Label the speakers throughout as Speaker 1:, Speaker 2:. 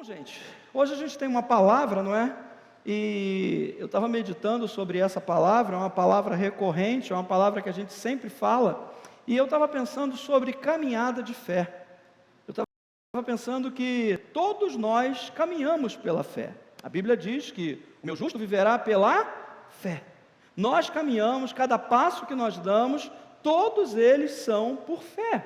Speaker 1: Bom, gente, hoje a gente tem uma palavra, não é? E eu estava meditando sobre essa palavra, é uma palavra recorrente, é uma palavra que a gente sempre fala, e eu estava pensando sobre caminhada de fé. Eu estava pensando que todos nós caminhamos pela fé. A Bíblia diz que o meu justo viverá pela fé. Nós caminhamos, cada passo que nós damos, todos eles são por fé.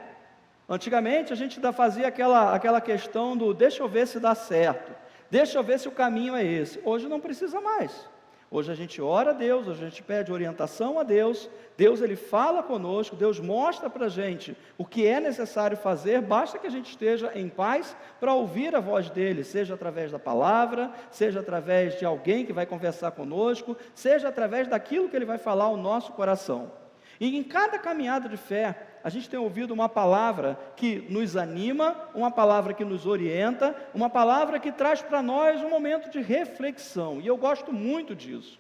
Speaker 1: Antigamente a gente ainda fazia aquela questão do deixa eu ver se dá certo, deixa eu ver se o caminho é esse. Hoje não precisa mais. Hoje a gente ora a Deus, hoje a gente pede orientação a Deus, Deus ele fala conosco, Deus mostra para a gente o que é necessário fazer, basta que a gente esteja em paz para ouvir a voz dele, seja através da palavra, seja através de alguém que vai conversar conosco, seja através daquilo que ele vai falar ao nosso coração. E em cada caminhada de fé, a gente tem ouvido uma palavra que nos anima, uma palavra que nos orienta, uma palavra que traz para nós um momento de reflexão, e eu gosto muito disso.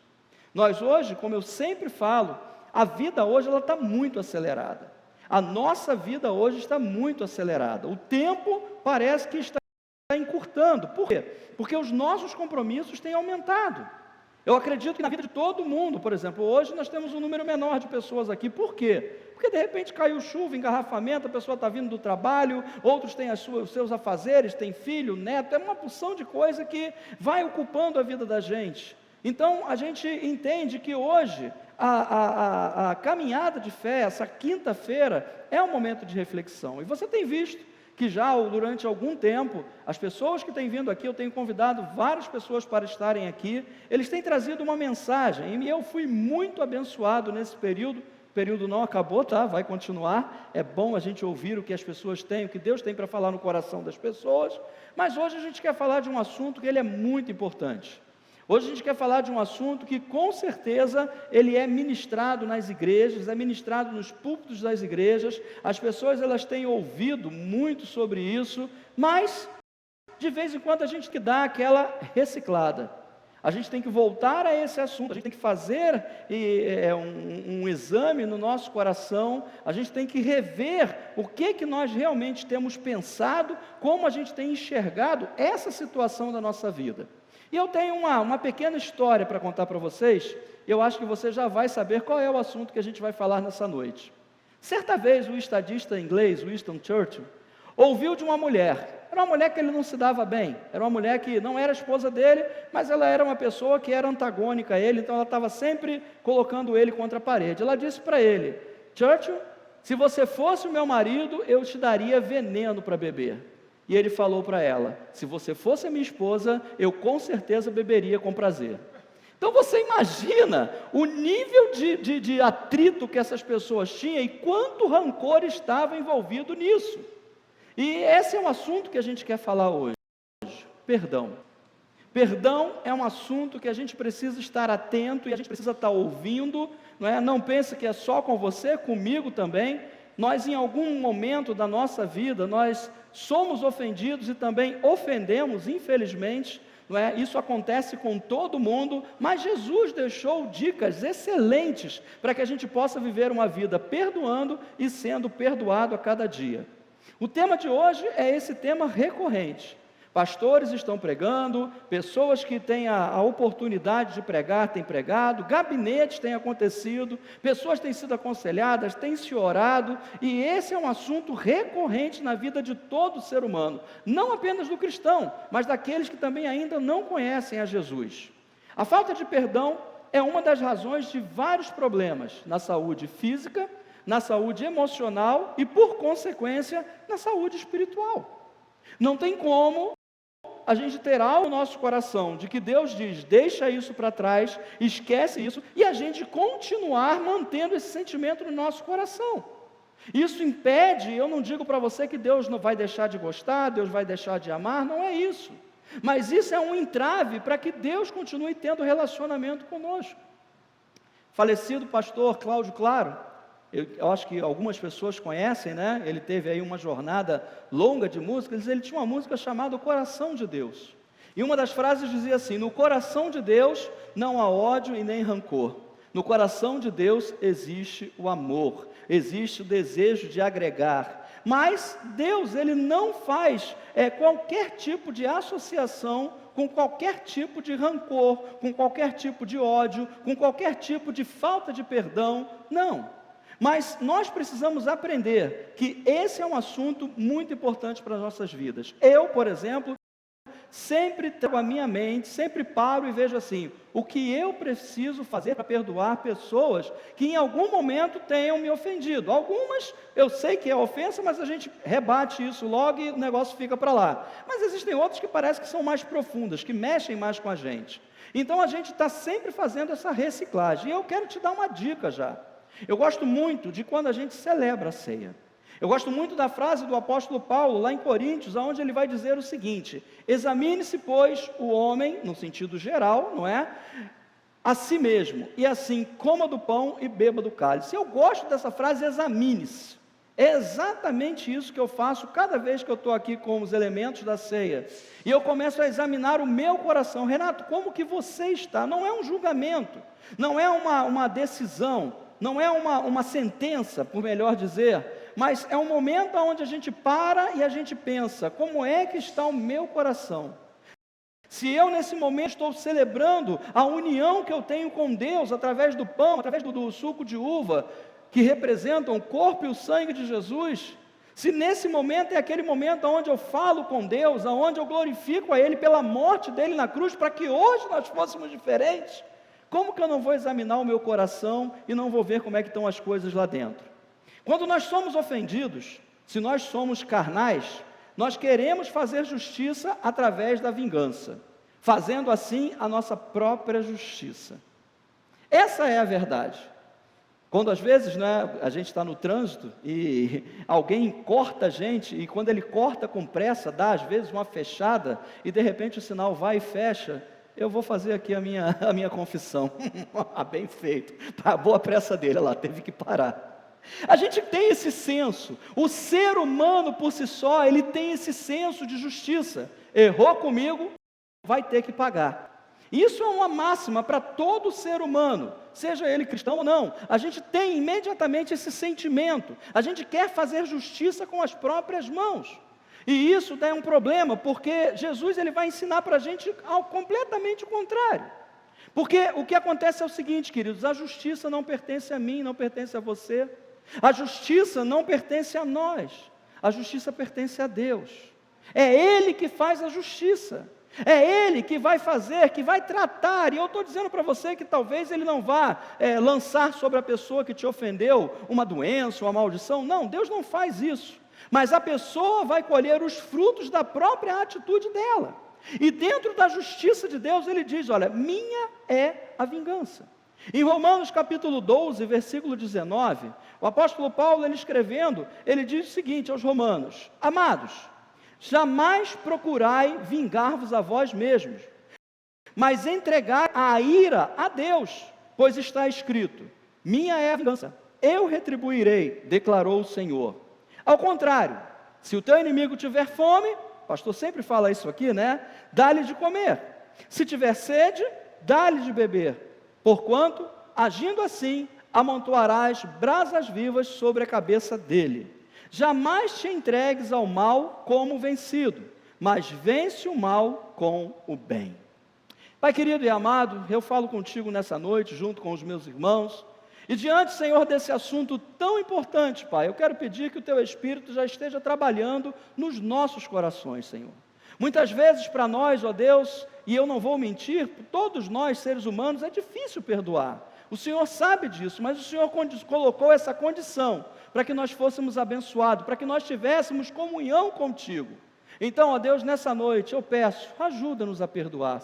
Speaker 1: Nós hoje, como eu sempre falo, a vida hoje ela está muito acelerada, a nossa vida hoje está muito acelerada, o tempo parece que está encurtando. Por quê? Porque os nossos compromissos têm aumentado. Eu acredito que na vida de todo mundo, por exemplo, hoje nós temos um número menor de pessoas aqui. Por quê? Porque de repente caiu chuva, engarrafamento, a pessoa está vindo do trabalho, outros têm os seus afazeres, tem filho, neto, é uma porção de coisa que vai ocupando a vida da gente. Então a gente entende que hoje a caminhada de fé, essa quinta-feira, é um momento de reflexão. E você tem visto que já durante algum tempo, as pessoas que têm vindo aqui, eu tenho convidado várias pessoas para estarem aqui, eles têm trazido uma mensagem, e eu fui muito abençoado nesse período. O período não acabou, tá? Vai continuar, é bom a gente ouvir o que as pessoas têm, o que Deus tem para falar no coração das pessoas, mas hoje a gente quer falar de um assunto que ele é muito importante. Hoje a gente quer falar de um assunto que com certeza ele é ministrado nas igrejas, é ministrado nos púlpitos das igrejas, as pessoas elas têm ouvido muito sobre isso, mas de vez em quando a gente tem que dar aquela reciclada, a gente tem que voltar a esse assunto, a gente tem que fazer um exame no nosso coração, a gente tem que rever o que nós realmente temos pensado, como a gente tem enxergado essa situação da nossa vida. E eu tenho uma pequena história para contar para vocês, eu acho que você já vai saber qual é o assunto que a gente vai falar nessa noite. Certa vez o estadista inglês, Winston Churchill, ouviu de uma mulher, era uma mulher que ele não se dava bem, era uma mulher que não era esposa dele, mas ela era uma pessoa que era antagônica a ele, então ela estava sempre colocando ele contra a parede. Ela disse para ele: Churchill, se você fosse o meu marido, eu te daria veneno para beber. E ele falou para ela: se você fosse a minha esposa, eu com certeza beberia com prazer. Então você imagina o nível de atrito que essas pessoas tinham e quanto rancor estava envolvido nisso. E esse é um assunto que a gente quer falar hoje, perdão. Perdão é um assunto que a gente precisa estar atento e a gente precisa estar ouvindo, não é? Não pense que é só com você, comigo também. Nós em algum momento da nossa vida, nós somos ofendidos e também ofendemos, infelizmente, não é? Isso acontece com todo mundo, mas Jesus deixou dicas excelentes para que a gente possa viver uma vida perdoando e sendo perdoado a cada dia. O tema de hoje é esse tema recorrente. Pastores estão pregando, pessoas que têm a oportunidade de pregar têm pregado, gabinetes têm acontecido, pessoas têm sido aconselhadas, têm se orado, e esse é um assunto recorrente na vida de todo ser humano, não apenas do cristão, mas daqueles que também ainda não conhecem a Jesus. A falta de perdão é uma das razões de vários problemas na saúde física, na saúde emocional e, por consequência, na saúde espiritual. Não tem como a gente ter algo no nosso coração de que Deus diz, deixa isso para trás, esquece isso, e a gente continuar mantendo esse sentimento no nosso coração. Isso impede, eu não digo para você que Deus não vai deixar de gostar, Deus vai deixar de amar, não é isso. Mas isso é um entrave para que Deus continue tendo relacionamento conosco. Falecido pastor Cláudio Claro, eu acho que algumas pessoas conhecem, né? Ele teve aí uma jornada longa de músicas, ele tinha uma música chamada O Coração de Deus. E uma das frases dizia assim: no coração de Deus não há ódio e nem rancor. No coração de Deus existe o amor, existe o desejo de agregar. Mas Deus, Ele não faz qualquer tipo de associação com qualquer tipo de rancor, com qualquer tipo de ódio, com qualquer tipo de falta de perdão, não. Mas nós precisamos aprender que esse é um assunto muito importante para as nossas vidas. Eu, por exemplo, sempre trago a minha mente, sempre paro e vejo assim, o que eu preciso fazer para perdoar pessoas que em algum momento tenham me ofendido. Algumas eu sei que é ofensa, mas a gente rebate isso logo e o negócio fica para lá. Mas existem outras que parece que são mais profundas, que mexem mais com a gente. Então a gente está sempre fazendo essa reciclagem. E eu quero te dar uma dica já. Eu gosto muito de quando a gente celebra a ceia. Eu gosto muito da frase do apóstolo Paulo, lá em Coríntios, onde ele vai dizer o seguinte: examine-se, pois, o homem, no sentido geral, não é? A si mesmo, e assim coma do pão e beba do cálice. Eu gosto dessa frase, examine-se. É exatamente isso que eu faço cada vez que eu estou aqui com os elementos da ceia. E eu começo a examinar o meu coração. Renato, como que você está? Não é um julgamento, não é uma decisão, não é uma sentença, por melhor dizer, mas é um momento onde a gente para e a gente pensa, como é que está o meu coração? Se eu nesse momento estou celebrando a união que eu tenho com Deus, através do pão, através do suco de uva, que representam o corpo e o sangue de Jesus, se nesse momento é aquele momento onde eu falo com Deus, onde eu glorifico a Ele pela morte dEle na cruz, para que hoje nós fôssemos diferentes, como que eu não vou examinar o meu coração e não vou ver como é que estão as coisas lá dentro? Quando nós somos ofendidos, se nós somos carnais, nós queremos fazer justiça através da vingança, fazendo assim a nossa própria justiça. Essa é a verdade. Quando às vezes, né, a gente está no trânsito e alguém corta a gente, e quando ele corta com pressa, dá às vezes uma fechada, e de repente o sinal vai e fecha, eu vou fazer aqui a minha confissão. Bem feito, a boa pressa dele, ela teve que parar. A gente tem esse senso, o ser humano por si só, ele tem esse senso de justiça. Errou comigo, vai ter que pagar. Isso é uma máxima para todo ser humano, seja ele cristão ou não. A gente tem imediatamente esse sentimento, a gente quer fazer justiça com as próprias mãos. E isso é um problema, porque Jesus ele vai ensinar para a gente completamente o contrário. Porque o que acontece é o seguinte, queridos, a justiça não pertence a mim, não pertence a você. A justiça não pertence a nós, a justiça pertence a Deus. É Ele que faz a justiça, é Ele que vai fazer, que vai tratar. E eu estou dizendo para você que talvez Ele não vá lançar sobre a pessoa que te ofendeu uma doença, uma maldição. Não, Deus não faz isso. Mas a pessoa vai colher os frutos da própria atitude dela. E dentro da justiça de Deus Ele diz, olha, minha é a vingança. Em Romanos capítulo 12, versículo 19, o apóstolo Paulo, ele escrevendo, ele diz o seguinte aos romanos: amados, jamais procurai vingar-vos a vós mesmos, mas entregai a ira a Deus, pois está escrito, minha é a vingança, eu retribuirei, declarou o Senhor. Ao contrário, se o teu inimigo tiver fome, o pastor sempre fala isso aqui, né? Dá-lhe de comer, se tiver sede, dá-lhe de beber. Porquanto, agindo assim, amontoarás brasas vivas sobre a cabeça dele. Jamais te entregues ao mal como vencido, mas vence o mal com o bem. Pai querido e amado, eu falo contigo nessa noite, junto com os meus irmãos, e diante, Senhor, desse assunto tão importante, Pai, eu quero pedir que o Teu Espírito já esteja trabalhando nos nossos corações, Senhor. Muitas vezes para nós, ó Deus, e eu não vou mentir, todos nós seres humanos é difícil perdoar. O Senhor sabe disso, mas o Senhor colocou essa condição para que nós fôssemos abençoados, para que nós tivéssemos comunhão contigo. Então, ó Deus, nessa noite eu peço, ajuda-nos a perdoar,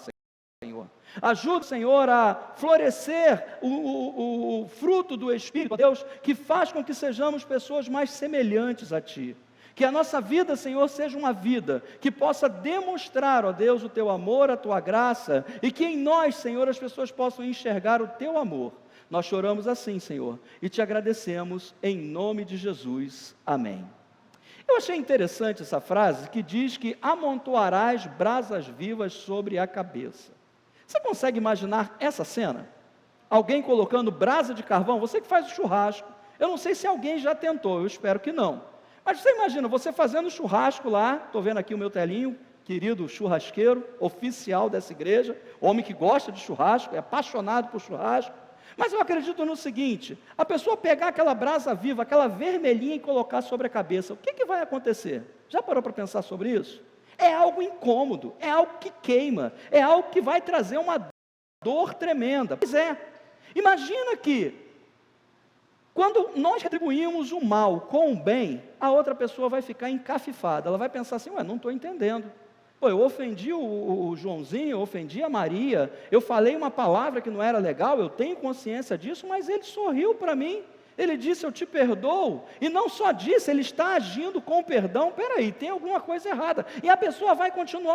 Speaker 1: Senhor. Ajuda, Senhor, a florescer o fruto do Espírito, ó Deus, que faz com que sejamos pessoas mais semelhantes a Ti. Que a nossa vida, Senhor, seja uma vida que possa demonstrar, ó Deus, o Teu amor, a Tua graça, e que em nós, Senhor, as pessoas possam enxergar o Teu amor. Nós choramos assim, Senhor, e Te agradecemos em nome de Jesus. Amém. Eu achei interessante essa frase que diz que amontoarás brasas vivas sobre a cabeça. Você consegue imaginar essa cena? Alguém colocando brasa de carvão, você que faz o churrasco. Eu não sei se alguém já tentou, eu espero que não. Mas você imagina, você fazendo churrasco lá, estou vendo aqui o meu telinho, querido churrasqueiro, oficial dessa igreja, homem que gosta de churrasco, é apaixonado por churrasco. Mas eu acredito no seguinte, a pessoa pegar aquela brasa viva, aquela vermelhinha e colocar sobre a cabeça, o que vai acontecer? Já parou para pensar sobre isso? É algo incômodo, é algo que queima, é algo que vai trazer uma dor tremenda. Pois é, imagina que quando nós retribuímos o mal com o bem, a outra pessoa vai ficar encafifada, ela vai pensar assim, não estou entendendo. Pô, eu ofendi o Joãozinho, eu ofendi a Maria, eu falei uma palavra que não era legal, eu tenho consciência disso, mas ele sorriu para mim, ele disse, eu te perdoo, e não só disse, ele está agindo com perdão, peraí, tem alguma coisa errada, e a pessoa vai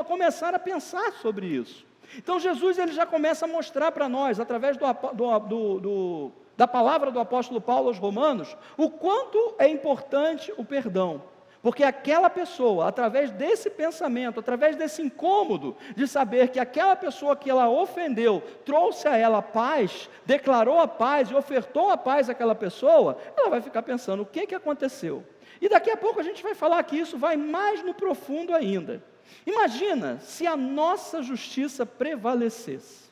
Speaker 1: começar a pensar sobre isso. Então Jesus ele já começa a mostrar para nós, através da palavra do apóstolo Paulo aos Romanos, o quanto é importante o perdão. Porque aquela pessoa, através desse pensamento, através desse incômodo de saber que aquela pessoa que ela ofendeu, trouxe a ela a paz, declarou a paz e ofertou a paz àquela pessoa, ela vai ficar pensando, o que aconteceu? E daqui a pouco a gente vai falar que isso vai mais no profundo ainda. Imagina se a nossa justiça prevalecesse.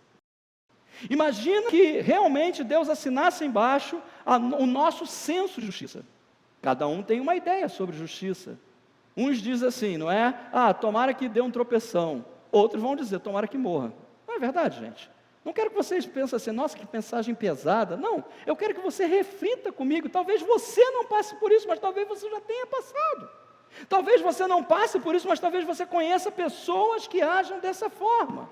Speaker 1: Imagina que realmente Deus assinasse embaixo o nosso senso de justiça. Cada um tem uma ideia sobre justiça. Uns dizem assim, não é? Tomara que dê um tropeção. Outros vão dizer, tomara que morra. Não é verdade, gente? Não quero que vocês pensem assim, nossa, que mensagem pesada. Não, eu quero que você reflita comigo. Talvez você não passe por isso, mas talvez você já tenha passado. Talvez você não passe por isso, mas talvez você conheça pessoas que agem dessa forma.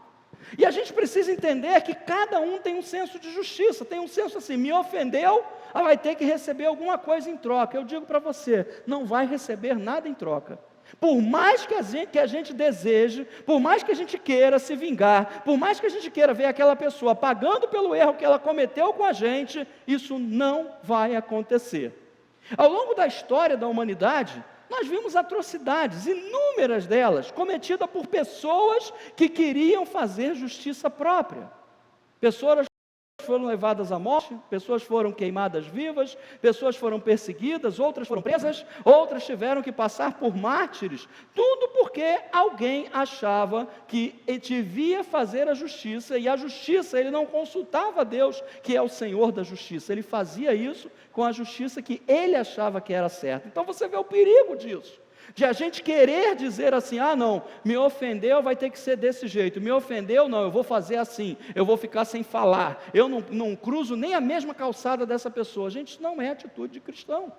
Speaker 1: E a gente precisa entender que cada um tem um senso de justiça, tem um senso assim, me ofendeu, vai ter que receber alguma coisa em troca. Eu digo para você, não vai receber nada em troca. Por mais que a gente deseje, por mais que a gente queira se vingar, por mais que a gente queira ver aquela pessoa pagando pelo erro que ela cometeu com a gente, isso não vai acontecer. Ao longo da história da humanidade, nós vimos atrocidades, inúmeras delas, cometidas por pessoas que queriam fazer justiça própria. Pessoas foram levadas à morte, pessoas foram queimadas vivas, pessoas foram perseguidas, outras foram presas, outras tiveram que passar por mártires, tudo porque alguém achava que devia fazer a justiça, e a justiça, ele não consultava a Deus, que é o Senhor da justiça, ele fazia isso com a justiça que ele achava que era certa. Então você vê o perigo disso, de a gente querer dizer assim, não, me ofendeu, vai ter que ser desse jeito, me ofendeu, não, eu vou fazer assim, eu vou ficar sem falar, eu não cruzo nem a mesma calçada dessa pessoa. Gente, isso não é atitude de cristão.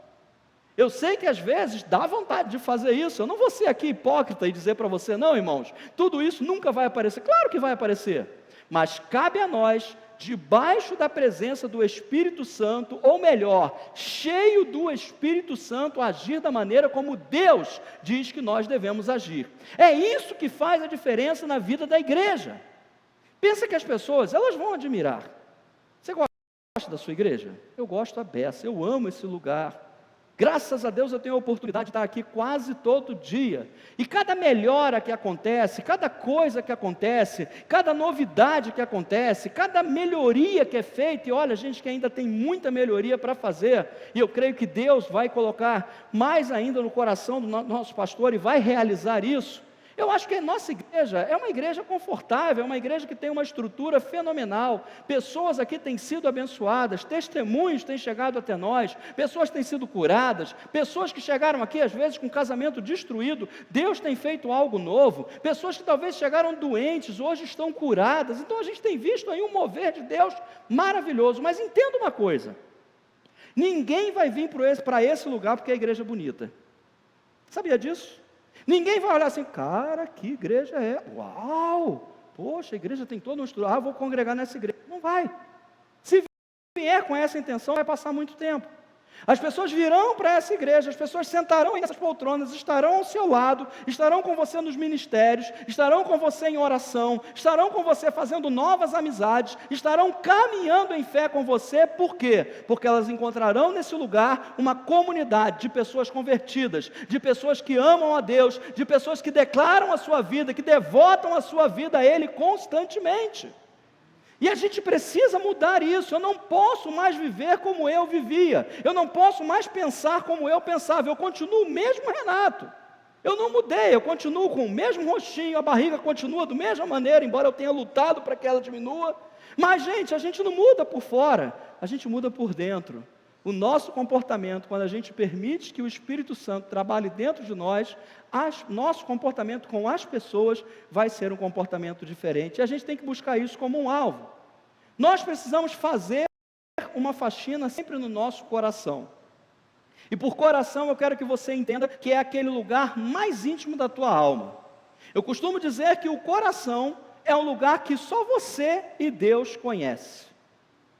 Speaker 1: Eu sei que às vezes dá vontade de fazer isso, eu não vou ser aqui hipócrita e dizer para você, não irmãos, tudo isso nunca vai aparecer. Claro que vai aparecer, mas cabe a nós, debaixo da presença do Espírito Santo, ou melhor, cheio do Espírito Santo, agir da maneira como Deus diz que nós devemos agir. É isso que faz a diferença na vida da igreja. Pensa que as pessoas, elas vão admirar. Você gosta da sua igreja? Eu gosto a beça, eu amo esse lugar. Graças a Deus eu tenho a oportunidade de estar aqui quase todo dia, e cada melhora que acontece, cada coisa que acontece, cada novidade que acontece, cada melhoria que é feita, e olha gente que ainda tem muita melhoria para fazer, e eu creio que Deus vai colocar mais ainda no coração do nosso pastor, e vai realizar isso. Eu acho que a nossa igreja é uma igreja confortável, é uma igreja que tem uma estrutura fenomenal, pessoas aqui têm sido abençoadas, testemunhos têm chegado até nós, pessoas têm sido curadas, pessoas que chegaram aqui às vezes com casamento destruído, Deus tem feito algo novo, pessoas que talvez chegaram doentes, hoje estão curadas. Então a gente tem visto aí um mover de Deus maravilhoso. Mas entenda uma coisa, ninguém vai vir para esse lugar porque a igreja é bonita. Sabia disso? Ninguém vai olhar assim, cara, que igreja é? Uau! Poxa, a igreja tem todo um estudo, vou congregar nessa igreja. Não vai. Se vier com essa intenção, vai passar muito tempo. As pessoas virão para essa igreja, as pessoas sentarão nessas poltronas, estarão ao seu lado, estarão com você nos ministérios, estarão com você em oração, estarão com você fazendo novas amizades, estarão caminhando em fé com você. Por quê? Porque elas encontrarão nesse lugar uma comunidade de pessoas convertidas, de pessoas que amam a Deus, de pessoas que declaram a sua vida, que devotam a sua vida a Ele constantemente. E a gente precisa mudar isso. Eu não posso mais viver como eu vivia. Eu não posso mais pensar como eu pensava. Eu continuo o mesmo Renato. Eu não mudei, eu continuo com o mesmo rostinho, a barriga continua da mesma maneira, embora eu tenha lutado para que ela diminua. Mas, gente, a gente não muda por fora, a gente muda por dentro. O nosso comportamento, quando a gente permite que o Espírito Santo trabalhe dentro de nós, nosso comportamento com as pessoas vai ser um comportamento diferente. E a gente tem que buscar isso como um alvo. Nós precisamos fazer uma faxina sempre no nosso coração. E por coração eu quero que você entenda que é aquele lugar mais íntimo da tua alma. Eu costumo dizer que o coração é um lugar que só você e Deus conhecem.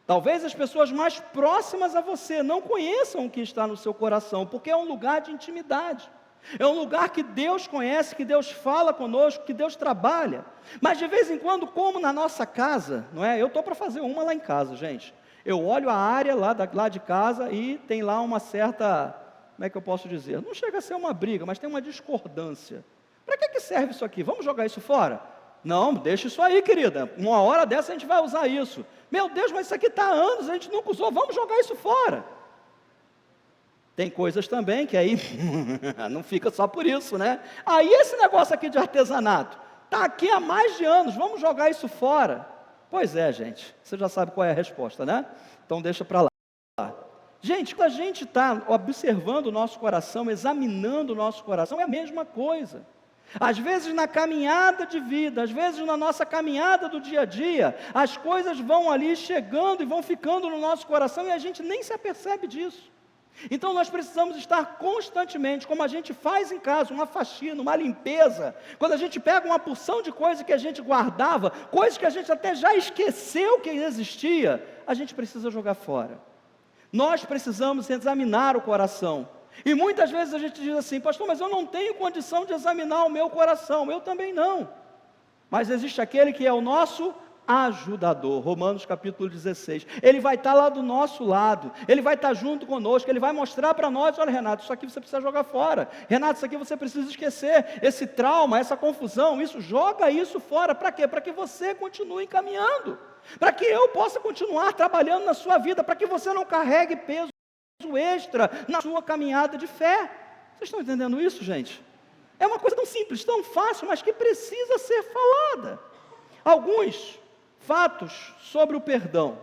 Speaker 1: Talvez as pessoas mais próximas a você não conheçam o que está no seu coração, porque é um lugar de intimidade. É um lugar que Deus conhece, que Deus fala conosco, que Deus trabalha. Mas de vez em quando, como na nossa casa, não é? Eu estou para fazer uma lá em casa, gente. Eu olho a área lá de casa e tem lá uma certa, como é que eu posso dizer? Não chega a ser uma briga, mas tem uma discordância. Para que serve isso aqui? Vamos jogar isso fora? Não, deixa isso aí, querida. Uma hora dessa a gente vai usar isso. Meu Deus, mas isso aqui está há anos, a gente nunca usou, vamos jogar isso fora. Tem coisas também que aí não fica só por isso, né? Aí esse negócio aqui de artesanato, está aqui há mais de anos, vamos jogar isso fora. Pois é, gente, você já sabe qual é a resposta, né? Então deixa para lá. Gente, quando a gente está observando o nosso coração, examinando o nosso coração, é a mesma coisa. Às vezes na caminhada de vida, às vezes na nossa caminhada do dia a dia, as coisas vão ali chegando e vão ficando no nosso coração e a gente nem se apercebe disso. Então nós precisamos estar constantemente, como a gente faz em casa, uma faxina, uma limpeza. Quando a gente pega uma porção de coisa que a gente guardava, coisas que a gente até já esqueceu que existia, a gente precisa jogar fora. Nós precisamos examinar o coração. E muitas vezes a gente diz assim: pastor, mas eu não tenho condição de examinar o meu coração. Eu também não. Mas existe aquele que é o nosso ajudador, Romanos capítulo 16, ele vai estar lá do nosso lado, ele vai estar junto conosco, ele vai mostrar para nós: olha, Renato, isso aqui você precisa jogar fora, Renato, isso aqui você precisa esquecer, esse trauma, essa confusão, joga isso fora. Para quê? Para que você continue caminhando, para que eu possa continuar trabalhando na sua vida, para que você não carregue peso extra na sua caminhada de fé. Vocês estão entendendo isso, gente? É uma coisa tão simples, tão fácil, mas que precisa ser falada. Alguns fatos sobre o perdão.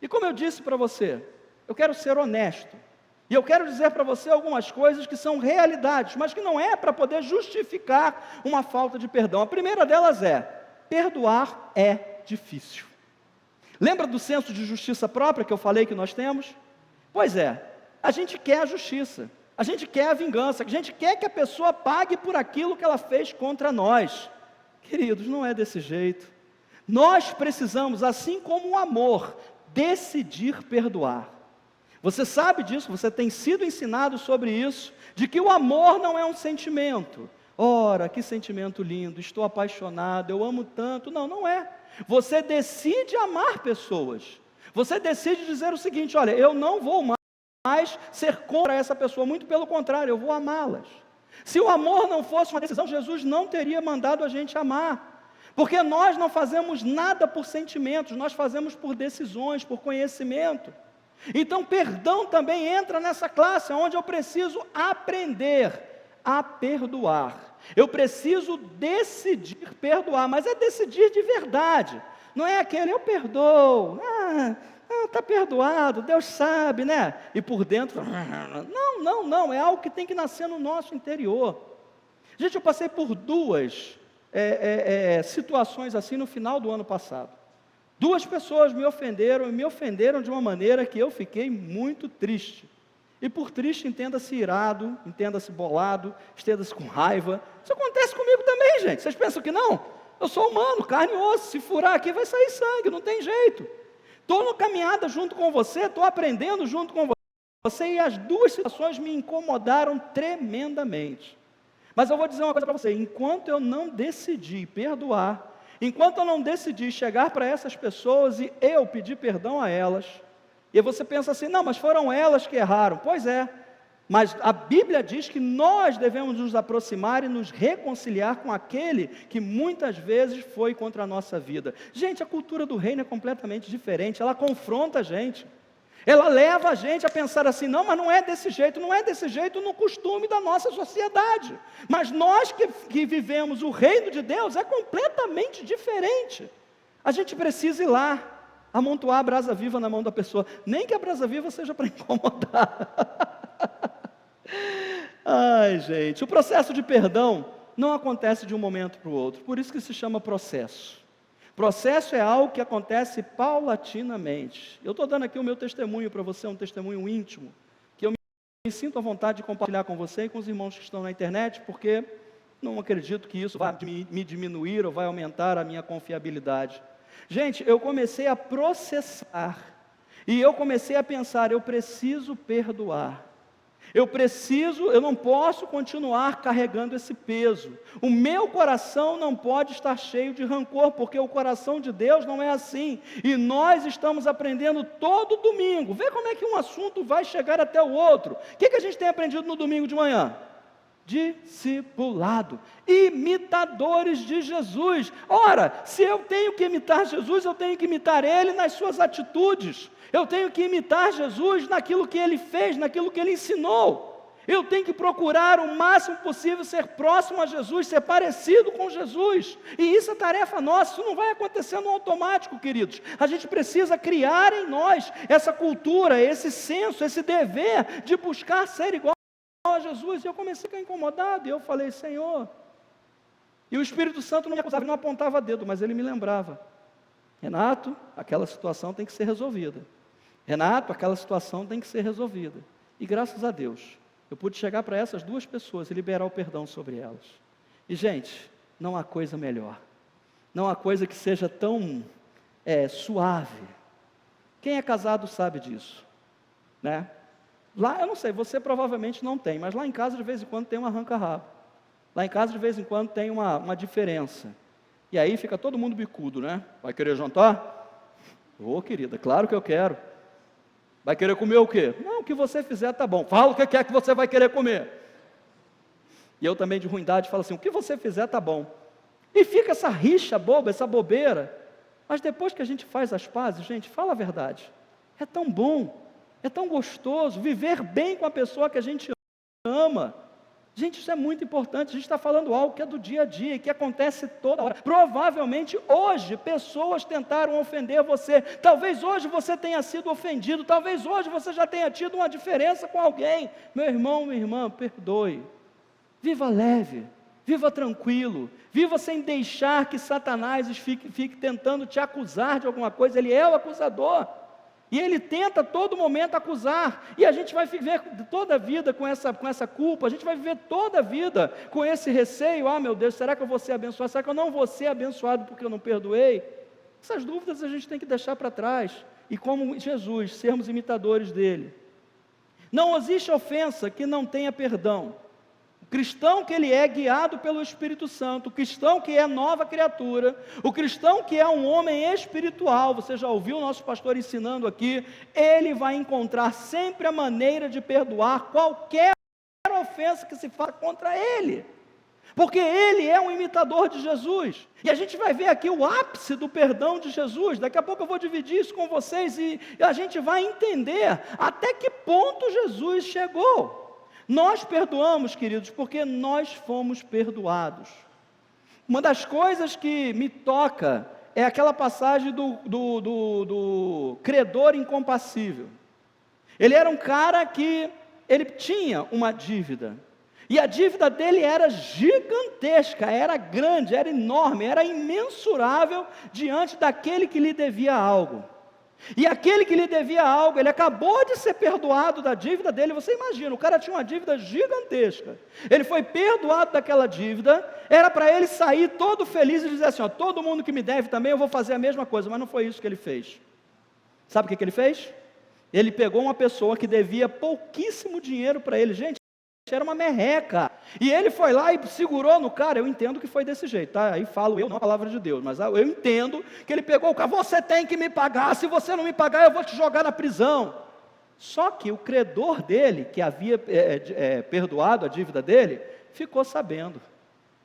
Speaker 1: E como eu disse para você, eu quero ser honesto. E eu quero dizer para você algumas coisas que são realidades, mas que não é para poder justificar uma falta de perdão. A primeira delas é: perdoar é difícil. Lembra do senso de justiça própria que eu falei que nós temos? Pois é, a gente quer a justiça, a gente quer a vingança, a gente quer que a pessoa pague por aquilo que ela fez contra nós. Queridos, não é desse jeito. Nós precisamos, assim como o amor, decidir perdoar. Você sabe disso, você tem sido ensinado sobre isso, de que o amor não é um sentimento. Ora, que sentimento lindo, estou apaixonado, eu amo tanto. Não, não é. Você decide amar pessoas. Você decide dizer o seguinte: olha, eu não vou mais ser contra essa pessoa, muito pelo contrário, eu vou amá-las. Se o amor não fosse uma decisão, Jesus não teria mandado a gente amar. Porque nós não fazemos nada por sentimentos, nós fazemos por decisões, por conhecimento. Então, perdão também entra nessa classe, onde eu preciso aprender a perdoar. Eu preciso decidir perdoar, mas é decidir de verdade. Não é aquele: eu perdoo, está perdoado, Deus sabe, né? E por dentro, não, é algo que tem que nascer no nosso interior. Gente, eu passei por duas situações assim no final do ano passado. Duas pessoas me ofenderam de uma maneira que eu fiquei muito triste. E por triste, entenda-se irado, entenda-se bolado, entenda-se com raiva. Isso acontece comigo também, gente. Vocês pensam que não? Eu sou humano, carne e osso. Se furar aqui vai sair sangue, não tem jeito. Estou na caminhada junto com você, estou aprendendo junto com você, e as duas situações me incomodaram tremendamente. Mas eu vou dizer uma coisa para você: enquanto eu não decidi perdoar, enquanto eu não decidi chegar para essas pessoas e eu pedir perdão a elas, e você pensa assim: não, mas foram elas que erraram. Pois é, Mas a Bíblia diz que nós devemos nos aproximar e nos reconciliar com aquele que muitas vezes foi contra a nossa vida. Gente, a cultura do reino é completamente diferente, ela confronta a gente. Ela leva a gente a pensar assim, não, mas não é desse jeito no costume da nossa sociedade. Mas nós que vivemos o reino de Deus é completamente diferente. A gente precisa ir lá, amontoar a brasa viva na mão da pessoa, nem que a brasa viva seja para incomodar. Ai, gente, o processo de perdão não acontece de um momento para o outro, por isso que se chama processo. Processo é algo que acontece paulatinamente. Eu estou dando aqui o meu testemunho para você, um testemunho íntimo, que eu me sinto à vontade de compartilhar com você e com os irmãos que estão na internet, porque não acredito que isso vai me diminuir ou vai aumentar a minha confiabilidade. Gente, eu comecei a processar, e eu comecei a pensar, eu preciso perdoar. Eu não posso continuar carregando esse peso. O meu coração não pode estar cheio de rancor, porque o coração de Deus não é assim. E nós estamos aprendendo todo domingo. Vê como é que um assunto vai chegar até o outro. O que a gente tem aprendido no domingo de manhã? Discipulado, imitadores de Jesus. Ora, se eu tenho que imitar Jesus, eu tenho que imitar Ele nas suas atitudes. Eu tenho que imitar Jesus naquilo que Ele fez, naquilo que Ele ensinou. Eu tenho que procurar o máximo possível ser próximo a Jesus, ser parecido com Jesus. E isso é tarefa nossa, isso não vai acontecer no automático, queridos. A gente precisa criar em nós essa cultura, esse senso, esse dever de buscar ser igual a Jesus. E eu comecei a ficar incomodado, e eu falei, Senhor. E o Espírito Santo não me acusava, não apontava dedo, mas ele me lembrava. Renato, aquela situação tem que ser resolvida. Renato, aquela situação tem que ser resolvida. E graças a Deus, eu pude chegar para essas duas pessoas e liberar o perdão sobre elas. E gente, não há coisa melhor. Não há coisa que seja tão suave. Quem é casado sabe disso, né? Lá, eu não sei, você provavelmente não tem, mas lá em casa de vez em quando tem um arranca-rabo. Lá em casa de vez em quando tem uma diferença. E aí fica todo mundo bicudo, né? Vai querer jantar? Ô, querida, claro que eu quero. Vai querer comer o quê? Não, o que você fizer tá bom. Fala o que é que você vai querer comer. E eu também de ruindade falo assim, o que você fizer tá bom. E fica essa rixa boba, essa bobeira. Mas depois que a gente faz as pazes, gente, fala a verdade. É tão bom, é tão gostoso viver bem com a pessoa que a gente ama. Gente, isso é muito importante. A gente está falando algo que é do dia a dia, que acontece toda hora. Provavelmente hoje pessoas tentaram ofender você. Talvez hoje você tenha sido ofendido. Talvez hoje você já tenha tido uma diferença com alguém. Meu irmão, minha irmã, perdoe. Viva leve, viva tranquilo. Viva sem deixar que Satanás fique tentando te acusar de alguma coisa. Ele é o acusador. E ele tenta a todo momento acusar, e a gente vai viver toda a vida com essa culpa, a gente vai viver toda a vida com esse receio, meu Deus, será que eu vou ser abençoado, será que eu não vou ser abençoado porque eu não perdoei? Essas dúvidas a gente tem que deixar para trás, e como Jesus, sermos imitadores dele. Não existe ofensa que não tenha perdão. O cristão que ele é guiado pelo Espírito Santo, o cristão que é nova criatura, o cristão que é um homem espiritual, você já ouviu o nosso pastor ensinando aqui, ele vai encontrar sempre a maneira de perdoar qualquer ofensa que se faça contra ele, porque ele é um imitador de Jesus, e a gente vai ver aqui o ápice do perdão de Jesus. Daqui a pouco eu vou dividir isso com vocês, e a gente vai entender até que ponto Jesus chegou. Nós perdoamos, queridos, porque nós fomos perdoados. Uma das coisas que me toca é aquela passagem do credor incompassível. Ele era um cara que ele tinha uma dívida, e a dívida dele era gigantesca, era grande, era enorme, era imensurável diante daquele que lhe devia algo. E aquele que lhe devia algo, ele acabou de ser perdoado da dívida dele. Você imagina, o cara tinha uma dívida gigantesca, ele foi perdoado daquela dívida, era para ele sair todo feliz e dizer assim, todo mundo que me deve também eu vou fazer a mesma coisa, mas não foi isso que ele fez. Sabe o que ele fez? Ele pegou uma pessoa que devia pouquíssimo dinheiro para ele, gente, era uma merreca, e ele foi lá e segurou no cara. Eu entendo que foi desse jeito, tá? Aí falo eu, não a palavra de Deus, mas eu entendo que ele pegou o cara, você tem que me pagar, se você não me pagar eu vou te jogar na prisão. Só que o credor dele, que havia perdoado a dívida dele, ficou sabendo.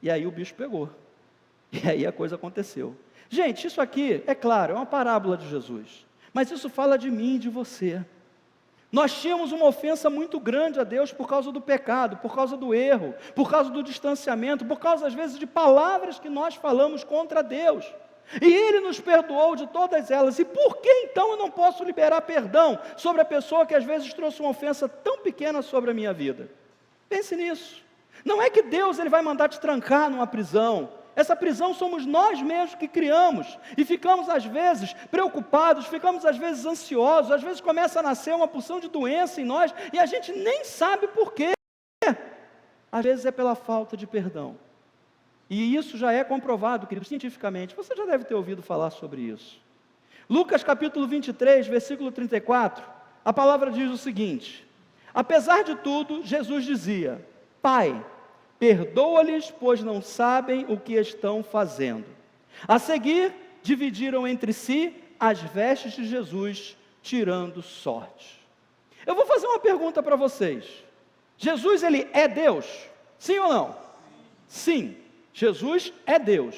Speaker 1: E aí o bicho pegou. E aí a coisa aconteceu. Gente, isso aqui, é claro, é uma parábola de Jesus. Mas isso fala de mim e de você. Nós tínhamos uma ofensa muito grande a Deus por causa do pecado, por causa do erro, por causa do distanciamento, por causa, às vezes, de palavras que nós falamos contra Deus. E Ele nos perdoou de todas elas. E por que então eu não posso liberar perdão sobre a pessoa que às vezes trouxe uma ofensa tão pequena sobre a minha vida? Pense nisso. Não é que Deus ele vai mandar te trancar numa prisão. Essa prisão somos nós mesmos que criamos, e ficamos às vezes preocupados, ficamos às vezes ansiosos, às vezes começa a nascer uma porção de doença em nós, e a gente nem sabe por quê. Às vezes é pela falta de perdão, e isso já é comprovado, querido, cientificamente, você já deve ter ouvido falar sobre isso. Lucas capítulo 23, versículo 34, a palavra diz o seguinte: apesar de tudo, Jesus dizia: Pai, perdoa-lhes, pois não sabem o que estão fazendo. A seguir, dividiram entre si as vestes de Jesus, tirando sorte. Eu vou fazer uma pergunta para vocês. Jesus, ele é Deus? Sim ou não? Sim, Jesus é Deus.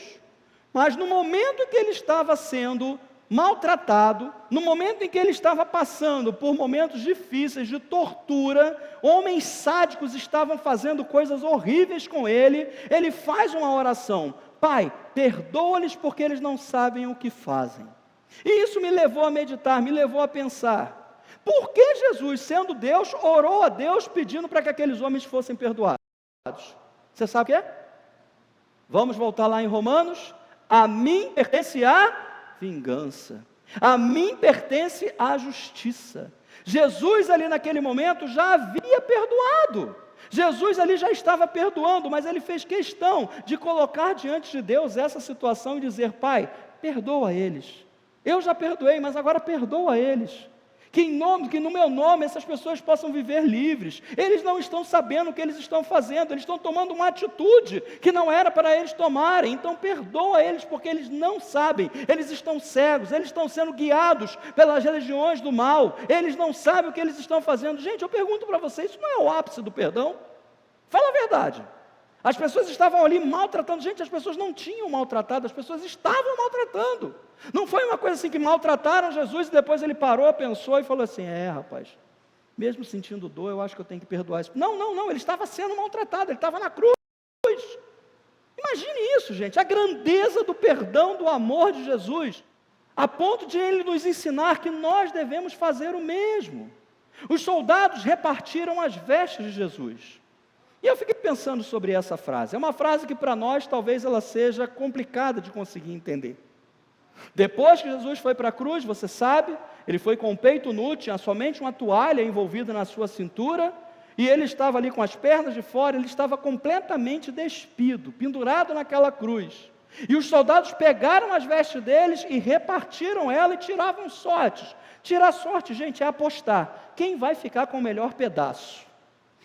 Speaker 1: Mas no momento em que ele estava sendo maltratado, no momento em que ele estava passando por momentos difíceis de tortura, homens sádicos estavam fazendo coisas horríveis com ele, ele faz uma oração: Pai, perdoa-lhes porque eles não sabem o que fazem. E isso me levou a meditar, me levou a pensar, por que Jesus, sendo Deus, orou a Deus pedindo para que aqueles homens fossem perdoados? Você sabe o que é? Vamos voltar lá em Romanos: a mim pertence a vingança, a mim pertence a justiça. Jesus ali naquele momento já havia perdoado, Jesus ali já estava perdoando, mas ele fez questão de colocar diante de Deus essa situação e dizer: Pai, perdoa eles, eu já perdoei, mas agora perdoa eles, que no meu nome essas pessoas possam viver livres. Eles não estão sabendo o que eles estão fazendo, eles estão tomando uma atitude que não era para eles tomarem, então perdoa eles, porque eles não sabem, eles estão cegos, eles estão sendo guiados pelas religiões do mal, eles não sabem o que eles estão fazendo. Gente, eu pergunto para vocês, isso não é o ápice do perdão? Fala a verdade. As pessoas estavam ali maltratando, gente, as pessoas não tinham maltratado, as pessoas estavam maltratando. Não foi uma coisa assim que maltrataram Jesus e depois ele parou, pensou e falou assim: rapaz, mesmo sentindo dor, eu acho que eu tenho que perdoar isso. Não, ele estava sendo maltratado, ele estava na cruz. Imagine isso, gente, a grandeza do perdão, do amor de Jesus, a ponto de ele nos ensinar que nós devemos fazer o mesmo. Os soldados repartiram as vestes de Jesus. E eu fiquei pensando sobre essa frase. É uma frase que para nós talvez ela seja complicada de conseguir entender. Depois que Jesus foi para a cruz, você sabe, ele foi com o peito nu, tinha somente uma toalha envolvida na sua cintura, e ele estava ali com as pernas de fora, ele estava completamente despido, pendurado naquela cruz. E os soldados pegaram as vestes deles e repartiram ela e tiravam sortes. Tirar sorte, gente, é apostar. Quem vai ficar com o melhor pedaço?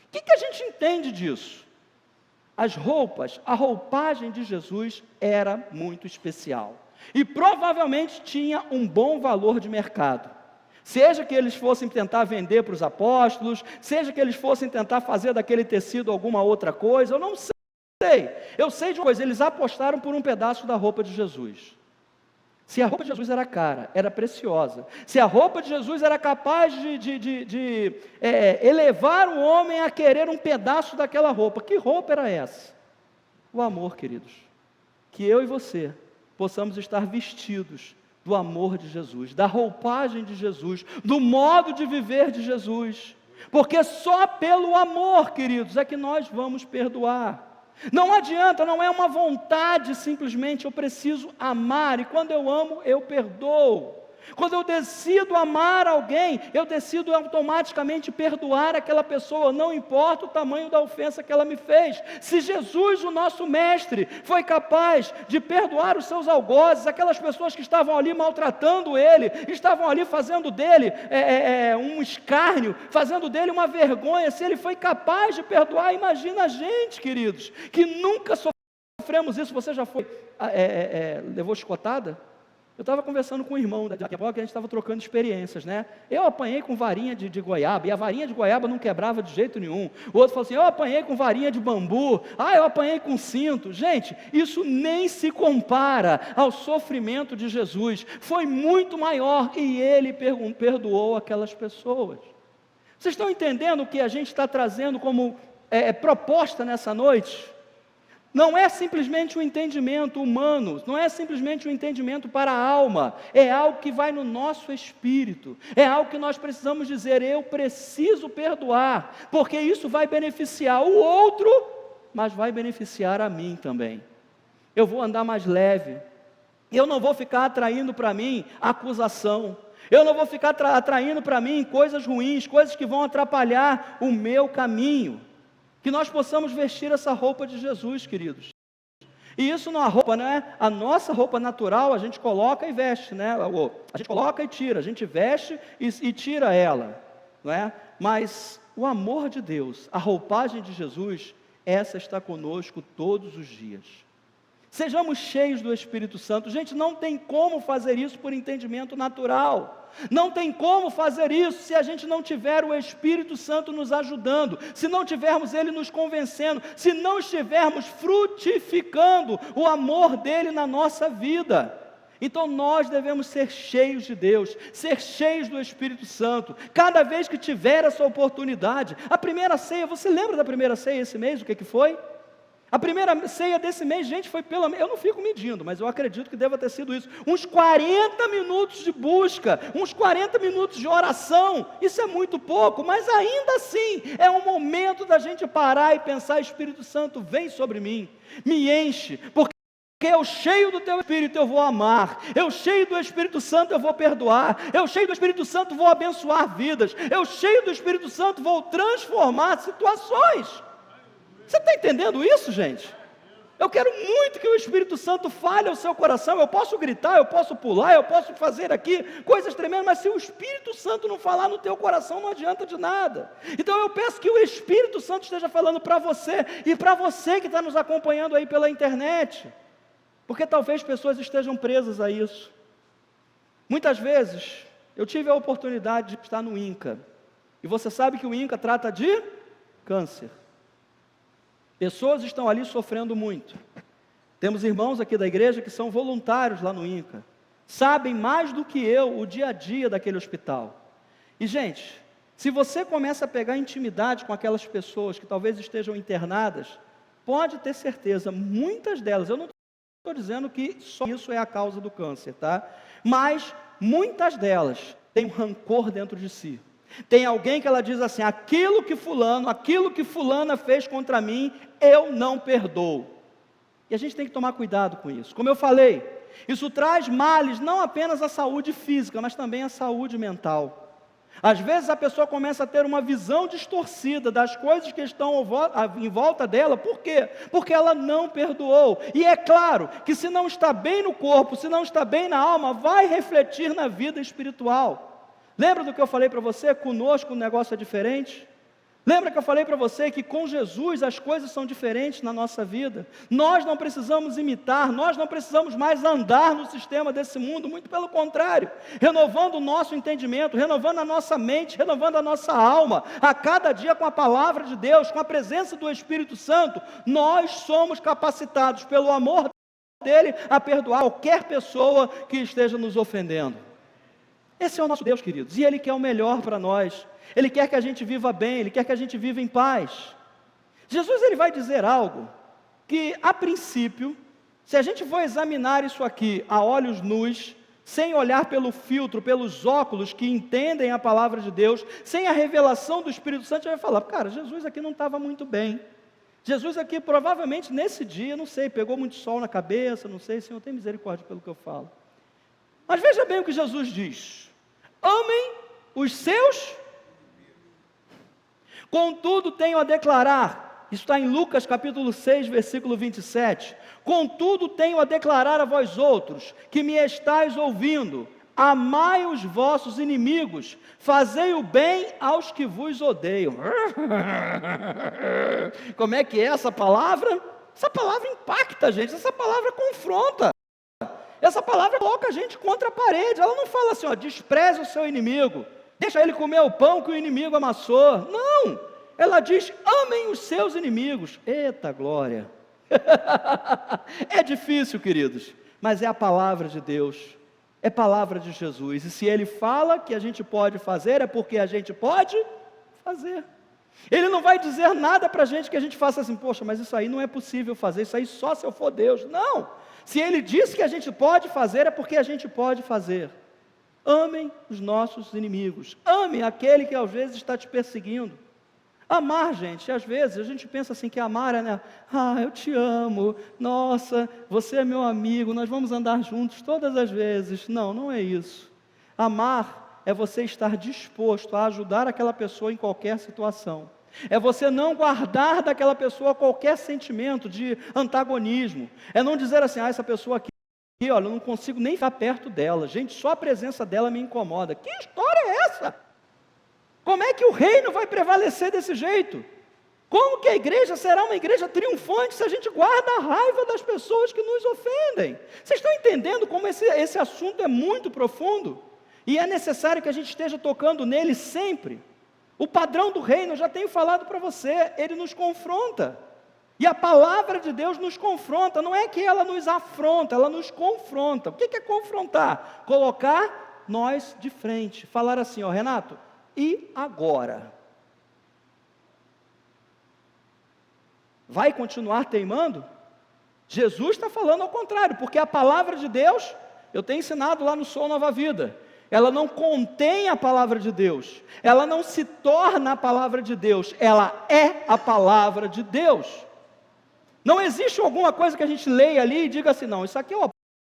Speaker 1: O que a gente entende disso? As roupas, a roupagem de Jesus era muito especial. E provavelmente tinha um bom valor de mercado. Seja que eles fossem tentar vender para os apóstolos, seja que eles fossem tentar fazer daquele tecido alguma outra coisa, eu não sei. Eu sei de uma coisa, eles apostaram por um pedaço da roupa de Jesus. Se a roupa de Jesus era cara, era preciosa, se a roupa de Jesus era capaz de elevar o homem a querer um pedaço daquela roupa, que roupa era essa? O amor, queridos. Que eu e você possamos estar vestidos do amor de Jesus, da roupagem de Jesus, do modo de viver de Jesus, porque só pelo amor, queridos, é que nós vamos perdoar. Não adianta, não é uma vontade simplesmente, eu preciso amar, e quando eu amo, eu perdoo. Quando eu decido amar alguém, eu decido automaticamente perdoar aquela pessoa, não importa o tamanho da ofensa que ela me fez. Se Jesus, o nosso mestre, foi capaz de perdoar os seus algozes, aquelas pessoas que estavam ali maltratando ele, estavam ali fazendo dele um escárnio, fazendo dele uma vergonha, se ele foi capaz de perdoar, imagina a gente, queridos, que nunca sofremos isso. Você já foi, levou chicotada? Eu estava conversando com um irmão, daqui a pouco a gente estava trocando experiências, né? Eu apanhei com varinha de goiaba, e a varinha de goiaba não quebrava de jeito nenhum. O outro falou assim, eu apanhei com varinha de bambu, eu apanhei com cinto. Gente, isso nem se compara ao sofrimento de Jesus. Foi muito maior, e Ele perdoou aquelas pessoas. Vocês estão entendendo o que a gente está trazendo como proposta nessa noite? Não é simplesmente um entendimento humano, não é simplesmente um entendimento para a alma, é algo que vai no nosso espírito, é algo que nós precisamos dizer, eu preciso perdoar, porque isso vai beneficiar o outro, mas vai beneficiar a mim também. Eu vou andar mais leve, eu não vou ficar atraindo para mim acusação, eu não vou ficar atraindo para mim coisas ruins, coisas que vão atrapalhar o meu caminho. Que nós possamos vestir essa roupa de Jesus, queridos. E isso não é roupa, não é a nossa roupa natural, a gente coloca e veste, né? A gente coloca e tira, a gente veste e tira ela, não é? Mas o amor de Deus, a roupagem de Jesus, essa está conosco todos os dias. Sejamos cheios do Espírito Santo. Gente, não tem como fazer isso por entendimento natural. Não tem como fazer isso se a gente não tiver o Espírito Santo nos ajudando, se não tivermos Ele nos convencendo, se não estivermos frutificando o amor dEle na nossa vida. Então nós devemos ser cheios de Deus, ser cheios do Espírito Santo, cada vez que tiver essa oportunidade. A primeira ceia, você lembra da primeira ceia esse mês, o que foi? A primeira ceia desse mês, gente, foi eu não fico medindo, mas eu acredito que deva ter sido isso, uns 40 minutos de busca, uns 40 minutos de oração. Isso é muito pouco, mas ainda assim, é um momento da gente parar e pensar, Espírito Santo, vem sobre mim, me enche, porque eu cheio do Teu Espírito eu vou amar, eu cheio do Espírito Santo eu vou perdoar, eu cheio do Espírito Santo vou abençoar vidas, eu cheio do Espírito Santo vou transformar situações. Você está entendendo isso, gente? Eu quero muito que o Espírito Santo fale ao seu coração. Eu posso gritar, eu posso pular, eu posso fazer aqui coisas tremendas, mas se o Espírito Santo não falar no teu coração, não adianta de nada. Então eu peço que o Espírito Santo esteja falando para você, e para você que está nos acompanhando aí pela internet, porque talvez pessoas estejam presas a isso. Muitas vezes, eu tive a oportunidade de estar no INCA, e você sabe que o INCA trata de câncer. Pessoas estão ali sofrendo muito. Temos irmãos aqui da igreja que são voluntários lá no INCA. Sabem mais do que eu o dia a dia daquele hospital. E, gente, se você começa a pegar intimidade com aquelas pessoas que talvez estejam internadas, pode ter certeza, muitas delas, eu não estou dizendo que só isso é a causa do câncer, tá? Mas muitas delas têm um rancor dentro de si. Tem alguém que ela diz assim, aquilo que fulana fez contra mim, eu não perdoo. E a gente tem que tomar cuidado com isso. Como eu falei, isso traz males não apenas à saúde física, mas também à saúde mental. Às vezes a pessoa começa a ter uma visão distorcida das coisas que estão em volta dela. Por quê? Porque ela não perdoou. E é claro que se não está bem no corpo, se não está bem na alma, vai refletir na vida espiritual. Lembra do que eu falei para você? Conosco o negócio é diferente. Lembra que eu falei para você que com Jesus as coisas são diferentes na nossa vida? Nós não precisamos imitar, nós não precisamos mais andar no sistema desse mundo, muito pelo contrário, renovando o nosso entendimento, renovando a nossa mente, renovando a nossa alma, a cada dia com a palavra de Deus, com a presença do Espírito Santo, nós somos capacitados pelo amor dele a perdoar qualquer pessoa que esteja nos ofendendo. Esse é o nosso Deus, queridos, e Ele quer o melhor para nós. Ele quer que a gente viva bem, Ele quer que a gente viva em paz. Jesus, Ele vai dizer algo que, a princípio, se a gente for examinar isso aqui a olhos nus, sem olhar pelo filtro, pelos óculos que entendem a palavra de Deus, sem a revelação do Espírito Santo, a gente vai falar, cara, Jesus aqui não estava muito bem. Jesus aqui, provavelmente, nesse dia, não sei, pegou muito sol na cabeça, não sei, Senhor, tem misericórdia pelo que eu falo. Mas veja bem o que Jesus diz. Amem os seus, contudo tenho a declarar, isso está em Lucas capítulo 6, versículo 27, contudo tenho a declarar a vós outros, que me estáis ouvindo, amai os vossos inimigos, fazei o bem aos que vos odeiam. Como é que é essa palavra? Essa palavra impacta, gente, essa palavra confronta. Essa palavra coloca a gente contra a parede. Ela não fala assim, ó, despreze o seu inimigo, deixa ele comer o pão que o inimigo amassou. Não, ela diz, amem os seus inimigos. Eita glória! É difícil, queridos, mas é a palavra de Deus, é palavra de Jesus, e se Ele fala que a gente pode fazer, é porque a gente pode fazer. Ele não vai dizer nada para a gente que a gente faça assim, poxa, mas isso aí não é possível fazer, isso aí só se eu for Deus. Não, se Ele disse que a gente pode fazer, é porque a gente pode fazer. Amem os nossos inimigos, amem aquele que às vezes está te perseguindo. Amar, gente, às vezes a gente pensa assim que amar é, né? Eu te amo, nossa, você é meu amigo, nós vamos andar juntos todas as vezes. Não, não é isso. Amar é você estar disposto a ajudar aquela pessoa em qualquer situação. É você não guardar daquela pessoa qualquer sentimento de antagonismo. É não dizer assim, essa pessoa aqui, olha, eu não consigo nem ficar perto dela. Gente, só a presença dela me incomoda. Que história é essa? Como é que o reino vai prevalecer desse jeito? Como que a igreja será uma igreja triunfante se a gente guarda a raiva das pessoas que nos ofendem? Vocês estão entendendo como esse assunto é muito profundo? E é necessário que a gente esteja tocando nele sempre. O padrão do reino, eu já tenho falado para você, ele nos confronta. E a palavra de Deus nos confronta, não é que ela nos afronta, ela nos confronta. O que é confrontar? Colocar nós de frente, falar assim, ó, Renato, e agora? Vai continuar teimando? Jesus está falando ao contrário, porque a palavra de Deus, eu tenho ensinado lá no Sou Nova Vida, ela não contém a palavra de Deus, ela não se torna a palavra de Deus, ela é a palavra de Deus. Não existe alguma coisa que a gente leia ali e diga assim, não, isso aqui é o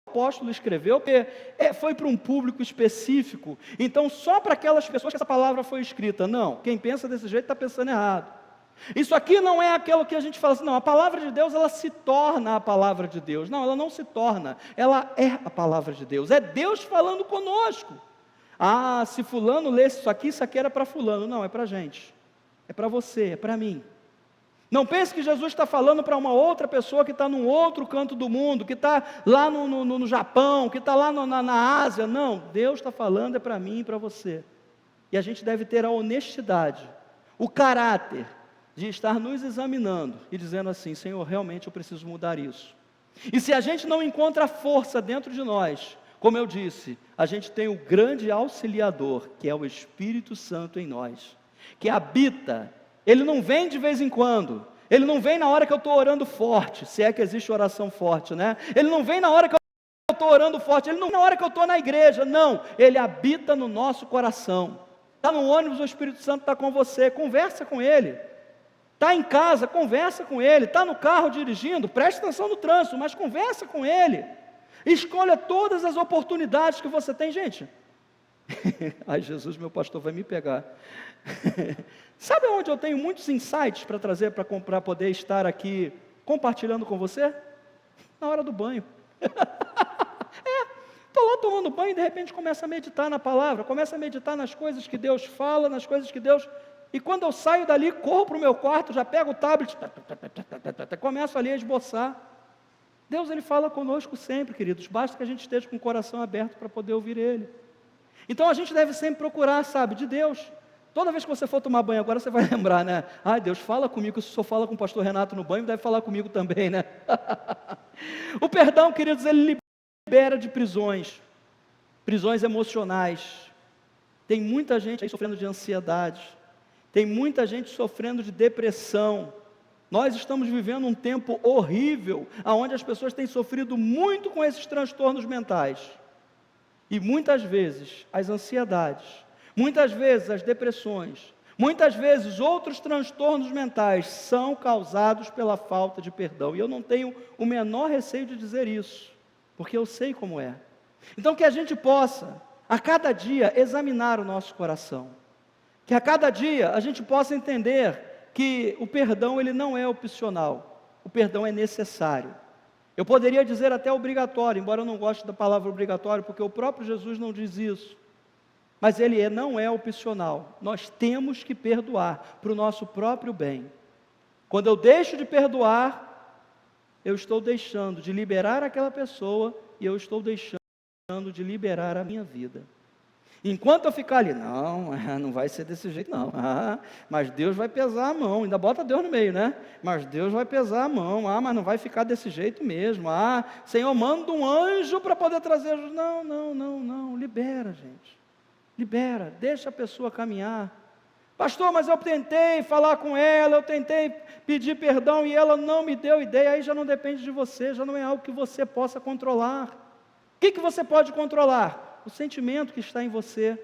Speaker 1: apóstolo escreveu, porque foi para um público específico, então só para aquelas pessoas que essa palavra foi escrita. Não, quem pensa desse jeito está pensando errado. Isso aqui não é aquilo que a gente fala assim, não, a palavra de Deus ela se torna a palavra de Deus. Não, ela não se torna, ela é a palavra de Deus, é Deus falando conosco. Se fulano lesse isso aqui era para fulano. Não, é para a gente, é para você, é para mim. Não pense que Jesus está falando para uma outra pessoa que está num outro canto do mundo, que está lá no Japão, que está lá na Ásia. Não, Deus está falando é para mim e para você. E a gente deve ter a honestidade, o caráter de estar nos examinando e dizendo assim, Senhor, realmente eu preciso mudar isso. E se a gente não encontra força dentro de nós, como eu disse, a gente tem o grande auxiliador, que é o Espírito Santo em nós, que habita. Ele não vem de vez em quando, ele não vem na hora que eu estou orando forte, se é que existe oração forte, né? Ele não vem na hora que eu estou orando forte, ele não vem na hora que eu estou na igreja, não, ele habita no nosso coração. Está no ônibus, o Espírito Santo está com você, conversa com ele. Está em casa, conversa com ele. Está no carro dirigindo, preste atenção no trânsito, mas conversa com ele. Escolha todas as oportunidades que você tem, gente. Ai, Jesus, meu pastor vai me pegar. Sabe onde eu tenho muitos insights para trazer, para poder estar aqui compartilhando com você? Na hora do banho. Estou lá tomando banho e de repente começo a meditar na palavra, começo a meditar nas coisas que Deus fala, nas coisas que Deus... E quando eu saio dali, corro para o meu quarto, já pego o tablet, começo ali a esboçar. Deus, Ele fala conosco sempre, queridos, basta que a gente esteja com o coração aberto para poder ouvir Ele. Então a gente deve sempre procurar, sabe, de Deus. Toda vez que você for tomar banho agora, você vai lembrar, né? Deus fala comigo, se o senhor fala com o pastor Renato no banho, deve falar comigo também, né? O perdão, queridos, ele libera de prisões emocionais. Tem muita gente aí sofrendo de ansiedade, tem muita gente sofrendo de depressão. Nós estamos vivendo um tempo horrível, onde as pessoas têm sofrido muito com esses transtornos mentais. E muitas vezes as ansiedades, muitas vezes as depressões, muitas vezes outros transtornos mentais são causados pela falta de perdão. E eu não tenho o menor receio de dizer isso, porque eu sei como é. Então que a gente possa, a cada dia, examinar o nosso coração. Que a cada dia a gente possa entender que o perdão ele não é opcional, o perdão é necessário. Eu poderia dizer até obrigatório, embora eu não goste da palavra obrigatório, porque o próprio Jesus não diz isso. Mas ele não é opcional. Nós temos que perdoar para o nosso próprio bem. Quando eu deixo de perdoar, eu estou deixando de liberar aquela pessoa e eu estou deixando de liberar a minha vida. Enquanto eu ficar ali, não vai ser desse jeito não, mas Deus vai pesar a mão, ainda bota Deus no meio, né? Mas Deus vai pesar a mão, mas não vai ficar desse jeito mesmo, Senhor, manda um anjo para poder trazer, não, libera, gente, libera, deixa a pessoa caminhar. Pastor, mas eu tentei falar com ela, eu tentei pedir perdão e ela não me deu ideia, aí já não depende de você, já não é algo que você possa controlar. O que você pode controlar? O sentimento que está em você,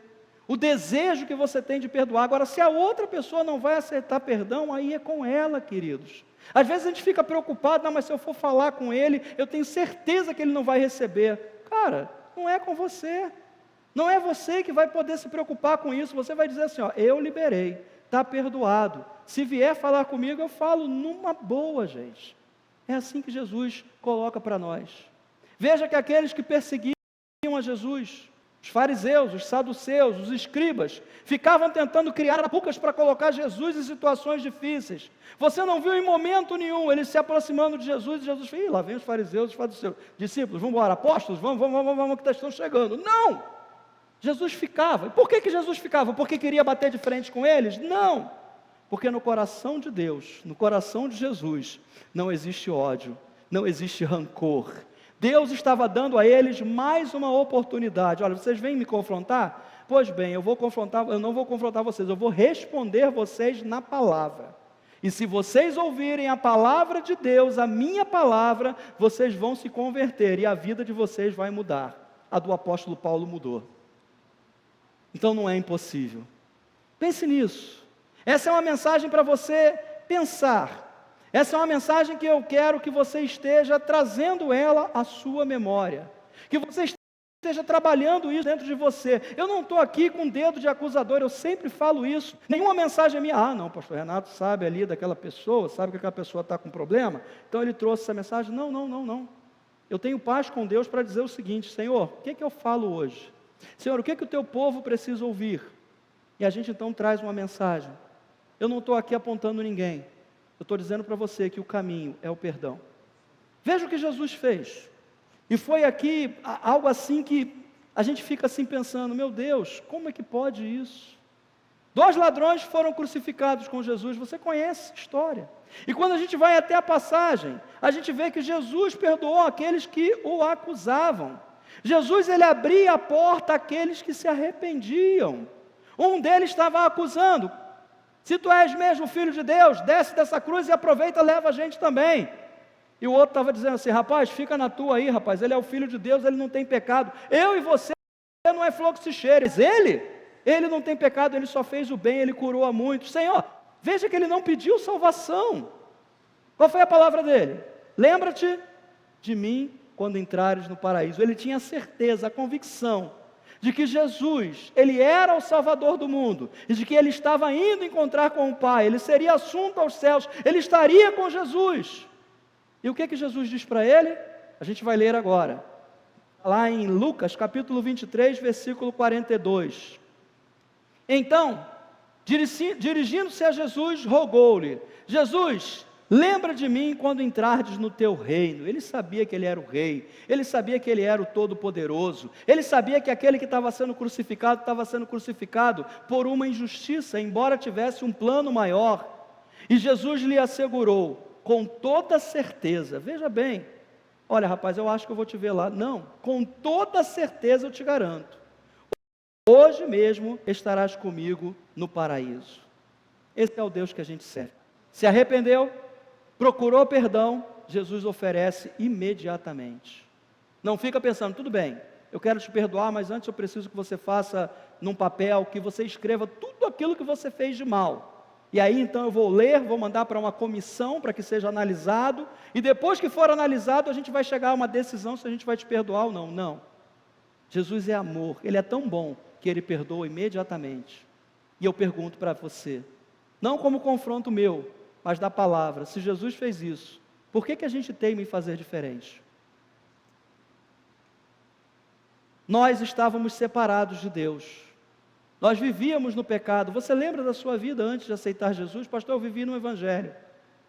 Speaker 1: o desejo que você tem de perdoar. Agora, se a outra pessoa não vai aceitar perdão, aí é com ela, queridos. Às vezes a gente fica preocupado, mas se eu for falar com ele, eu tenho certeza que ele não vai receber. Cara, não é com você. Não é você que vai poder se preocupar com isso. Você vai dizer assim, eu liberei, está perdoado. Se vier falar comigo, eu falo numa boa, gente. É assim que Jesus coloca para nós. Veja que aqueles que perseguiam a Jesus, os fariseus, os saduceus, os escribas, ficavam tentando criar arapucas para colocar Jesus em situações difíceis. Você não viu em momento nenhum eles se aproximando de Jesus, e Jesus fez, lá vem os fariseus, os saduceus, discípulos, vamos embora, apóstolos, vamos que estão chegando. Não! Jesus ficava. E por que Jesus ficava? Porque queria bater de frente com eles? Não! Porque no coração de Deus, no coração de Jesus, não existe ódio, não existe rancor. Deus estava dando a eles mais uma oportunidade. Olha, vocês vêm me confrontar? Pois bem, eu não vou confrontar vocês, eu vou responder vocês na palavra. E se vocês ouvirem a palavra de Deus, a minha palavra, vocês vão se converter e a vida de vocês vai mudar. A do apóstolo Paulo mudou. Então não é impossível. Pense nisso. Essa é uma mensagem para você pensar. Essa é uma mensagem que eu quero que você esteja trazendo ela à sua memória. Que você esteja trabalhando isso dentro de você. Eu não estou aqui com dedo de acusador, eu sempre falo isso. Nenhuma mensagem é minha. Não, pastor Renato sabe ali daquela pessoa, sabe que aquela pessoa está com problema, então ele trouxe essa mensagem. Não. Eu tenho paz com Deus para dizer o seguinte, Senhor, o que eu falo hoje? Senhor, o que o teu povo precisa ouvir? E a gente então traz uma mensagem. Eu não estou aqui apontando ninguém. Eu estou dizendo para você que o caminho é o perdão. Veja o que Jesus fez. E foi aqui algo assim que a gente fica assim pensando, meu Deus, como é que pode isso? 2 ladrões foram crucificados com Jesus, você conhece a história. E quando a gente vai até a passagem, a gente vê que Jesus perdoou aqueles que o acusavam. Jesus, ele abria a porta àqueles que se arrependiam. Um deles estava acusando, se tu és mesmo filho de Deus, desce dessa cruz e aproveita e leva a gente também. E o outro estava dizendo assim, rapaz, fica na tua aí, rapaz, ele é o filho de Deus, ele não tem pecado. Eu e você não é flor que se cheire, mas ele não tem pecado, ele só fez o bem, ele curou a muitos. Senhor, veja que ele não pediu salvação. Qual foi a palavra dele? Lembra-te de mim quando entrares no paraíso. Ele tinha a certeza, a convicção de que Jesus, ele era o Salvador do mundo, e de que ele estava indo encontrar com o Pai, ele seria assunto aos céus, ele estaria com Jesus. E o que Jesus diz para ele? A gente vai ler agora, lá em Lucas, capítulo 23, versículo 42. Então, dirigindo-se a Jesus, rogou-lhe, Jesus, lembra de mim quando entrardes no teu reino. Ele sabia que ele era o rei, ele sabia que ele era o todo-poderoso, ele sabia que aquele que estava sendo crucificado por uma injustiça, embora tivesse um plano maior. E Jesus lhe assegurou, com toda certeza, veja bem, olha rapaz, eu acho que eu vou te ver lá. Não, com toda certeza eu te garanto, hoje mesmo estarás comigo no paraíso. Esse é o Deus que a gente serve. Se arrependeu, procurou perdão, Jesus oferece imediatamente. Não fica pensando, tudo bem, eu quero te perdoar, mas antes eu preciso que você faça num papel, que você escreva tudo aquilo que você fez de mal. E aí então eu vou ler, vou mandar para uma comissão para que seja analisado, e depois que for analisado a gente vai chegar a uma decisão se a gente vai te perdoar ou não. Não. Jesus é amor, ele é tão bom que ele perdoa imediatamente. E eu pergunto para você, não como confronto meu, mas da palavra, se Jesus fez isso, por que a gente teima em fazer diferente? Nós estávamos separados de Deus, nós vivíamos no pecado. Você lembra da sua vida antes de aceitar Jesus? Pastor, eu vivi no Evangelho.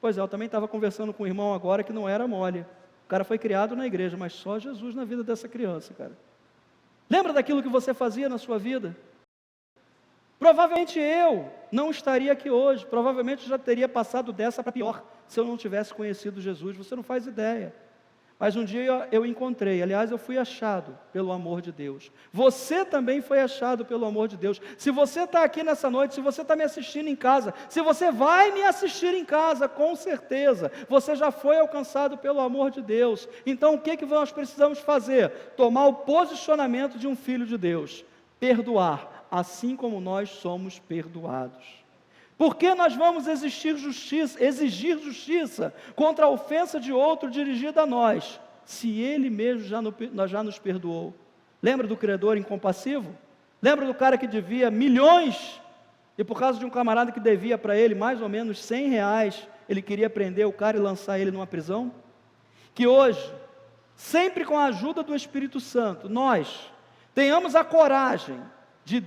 Speaker 1: Pois é, eu também estava conversando com um irmão agora que não era mole. O cara foi criado na igreja, mas só Jesus na vida dessa criança, cara. Lembra daquilo que você fazia na sua vida? Provavelmente eu não estaria aqui hoje, provavelmente eu já teria passado dessa para pior, se eu não tivesse conhecido Jesus, você não faz ideia. Mas um dia eu encontrei, aliás, eu fui achado pelo amor de Deus. Você também foi achado pelo amor de Deus. Se você está aqui nessa noite, se você está me assistindo em casa, se você vai me assistir em casa, com certeza, você já foi alcançado pelo amor de Deus. Então o que nós precisamos fazer? Tomar o posicionamento de um filho de Deus. Perdoar, assim como nós somos perdoados. Por que nós vamos exigir justiça contra a ofensa de outro dirigida a nós, se Ele mesmo já nos perdoou? Lembra do credor incompassivo? Lembra do cara que devia milhões, e por causa de um camarada que devia para ele mais ou menos R$100, ele queria prender o cara e lançar ele numa prisão? Que hoje, sempre com a ajuda do Espírito Santo, nós tenhamos a coragem de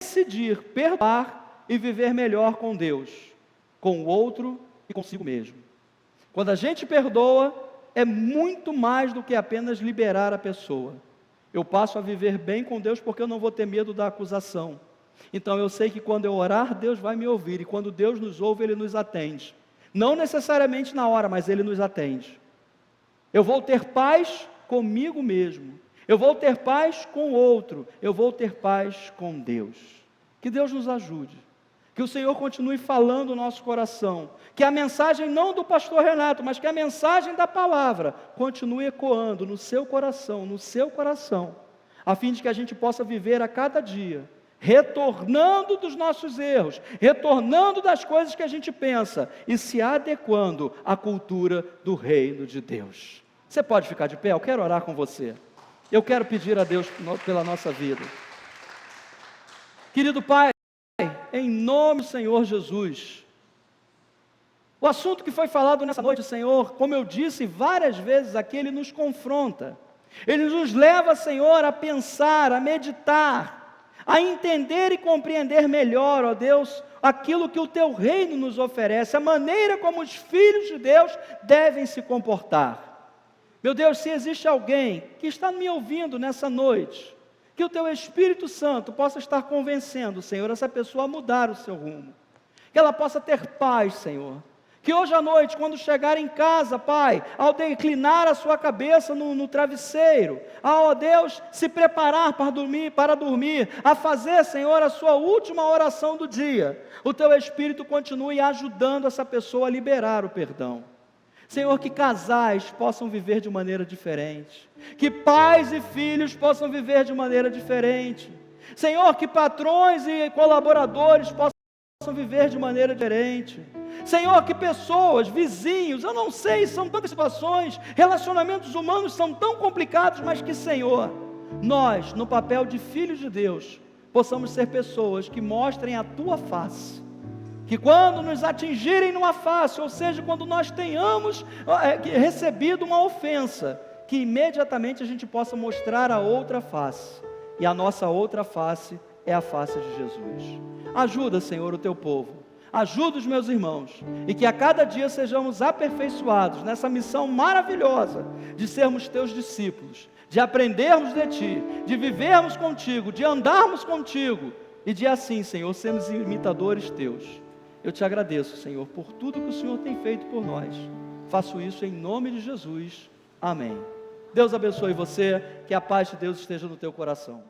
Speaker 1: decidir perdoar e viver melhor com Deus, com o outro e consigo mesmo. Quando a gente perdoa, é muito mais do que apenas liberar a pessoa. Eu passo a viver bem com Deus porque eu não vou ter medo da acusação. Então eu sei que quando eu orar, Deus vai me ouvir, e quando Deus nos ouve, Ele nos atende. Não necessariamente na hora, mas Ele nos atende. Eu vou ter paz comigo mesmo. Eu vou ter paz com o outro. Eu vou ter paz com Deus. Que Deus nos ajude. Que o Senhor continue falando no nosso coração, que a mensagem não do pastor Renato, mas que a mensagem da palavra continue ecoando no seu coração, a fim de que a gente possa viver a cada dia, retornando dos nossos erros, retornando das coisas que a gente pensa e se adequando à cultura do reino de Deus. Você pode ficar de pé? Eu quero orar com você. Eu quero pedir a Deus pela nossa vida. Querido Pai, em nome do Senhor Jesus, o assunto que foi falado nessa noite, Senhor, como eu disse várias vezes aqui, ele nos confronta, ele nos leva, Senhor, a pensar, a meditar, a entender e compreender melhor, ó Deus, aquilo que o Teu reino nos oferece, a maneira como os filhos de Deus devem se comportar. Meu Deus, se existe alguém que está me ouvindo nessa noite, que o Teu Espírito Santo possa estar convencendo, Senhor, essa pessoa a mudar o seu rumo. Que ela possa ter paz, Senhor. Que hoje à noite, quando chegar em casa, Pai, ao declinar a sua cabeça no travesseiro, ao Deus se preparar para dormir, a fazer, Senhor, a sua última oração do dia, o Teu Espírito continue ajudando essa pessoa a liberar o perdão. Senhor, que casais possam viver de maneira diferente, que pais e filhos possam viver de maneira diferente, Senhor, que patrões e colaboradores possam viver de maneira diferente, Senhor, que pessoas, vizinhos, eu não sei, são tantas situações, relacionamentos humanos são tão complicados, mas que, Senhor, nós, no papel de filhos de Deus, possamos ser pessoas que mostrem a Tua face, que quando nos atingirem numa face, ou seja, quando nós tenhamos recebido uma ofensa, que imediatamente a gente possa mostrar a outra face, e a nossa outra face é a face de Jesus. Ajuda, Senhor, o Teu povo, ajuda os meus irmãos, e que a cada dia sejamos aperfeiçoados nessa missão maravilhosa de sermos Teus discípulos, de aprendermos de Ti, de vivermos contigo, de andarmos contigo, e de assim, Senhor, sermos imitadores Teus. Eu Te agradeço, Senhor, por tudo que o Senhor tem feito por nós. Faço isso em nome de Jesus. Amém. Deus abençoe você, que a paz de Deus esteja no teu coração.